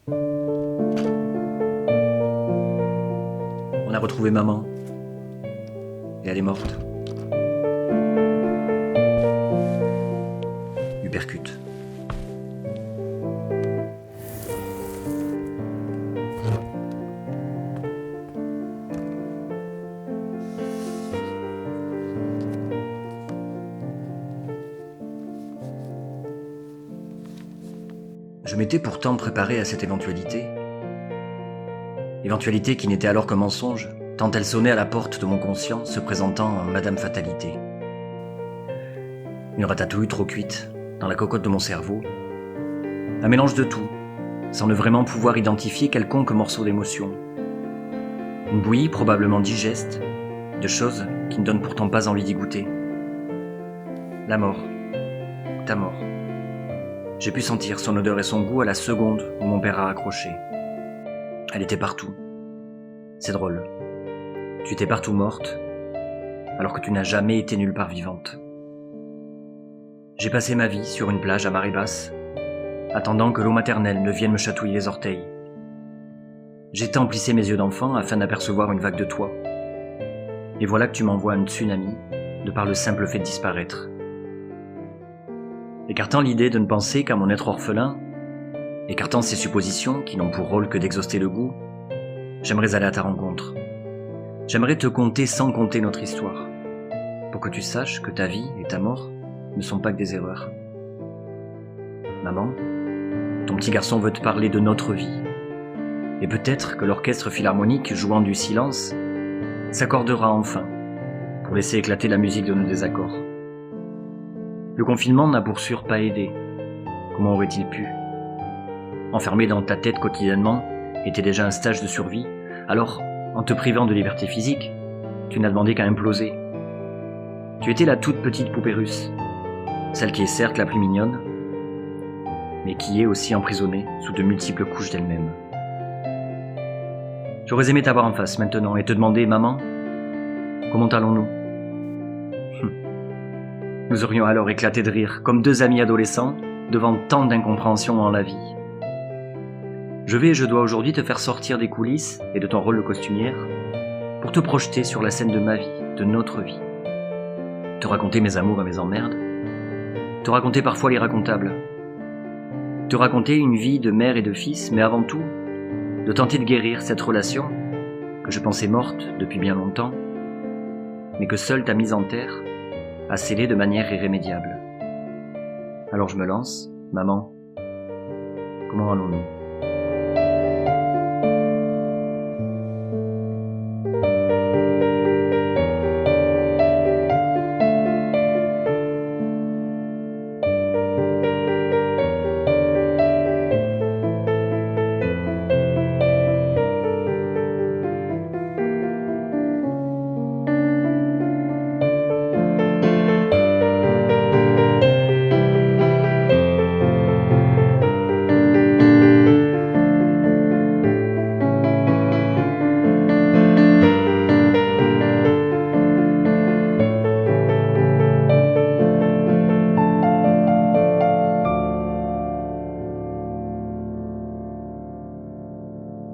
On a retrouvé maman. Et elle est morte. Uppercut. Je m'étais pourtant préparé à cette éventualité. Éventualité qui n'était alors qu'un mensonge, tant elle sonnait à la porte de mon conscient, se présentant en Madame Fatalité. Une ratatouille trop cuite, dans la cocotte de mon cerveau. Un mélange de tout, sans ne vraiment pouvoir identifier quelconque morceau d'émotion. Une bouillie probablement digeste, de choses qui ne donnent pourtant pas envie d'y goûter. La mort. Ta mort. J'ai pu sentir son odeur et son goût à la seconde où mon père a raccroché. Elle était partout. C'est drôle. Tu étais partout morte, alors que tu n'as jamais été nulle part vivante. J'ai passé ma vie sur une plage à marée basse, attendant que l'eau maternelle ne vienne me chatouiller les orteils. J'ai tant plissé mes yeux d'enfant afin d'apercevoir une vague de toi. Et voilà que tu m'envoies un tsunami de par le simple fait de disparaître. Écartant l'idée de ne penser qu'à mon être orphelin, écartant ces suppositions qui n'ont pour rôle que d'exhauster le goût, j'aimerais aller à ta rencontre. J'aimerais te conter sans compter notre histoire, pour que tu saches que ta vie et ta mort ne sont pas que des erreurs. Maman, ton petit garçon veut te parler de notre vie, et peut-être que l'orchestre philharmonique jouant du silence s'accordera enfin pour laisser éclater la musique de nos désaccords. Le confinement n'a pour sûr pas aidé. Comment aurait-il pu ? Enfermé dans ta tête quotidiennement était déjà un stage de survie, alors, en te privant de liberté physique, tu n'as demandé qu'à imploser. Tu étais la toute petite poupée russe, celle qui est certes la plus mignonne, mais qui est aussi emprisonnée sous de multiples couches d'elle-même. J'aurais aimé t'avoir en face maintenant et te demander, maman, comment allons-nous ? Nous aurions alors éclaté de rire, comme deux amis adolescents, devant tant d'incompréhension en la vie. Je dois aujourd'hui te faire sortir des coulisses et de ton rôle de costumière pour te projeter sur la scène de ma vie, de notre vie. Te raconter mes amours et mes emmerdes. Te raconter parfois l'irracontable. Te raconter une vie de mère et de fils, mais avant tout, de tenter de guérir cette relation que je pensais morte depuis bien longtemps, mais que seule ta mise en terre a scellée de manière irrémédiable. Alors je me lance, maman, comment allons-nous ?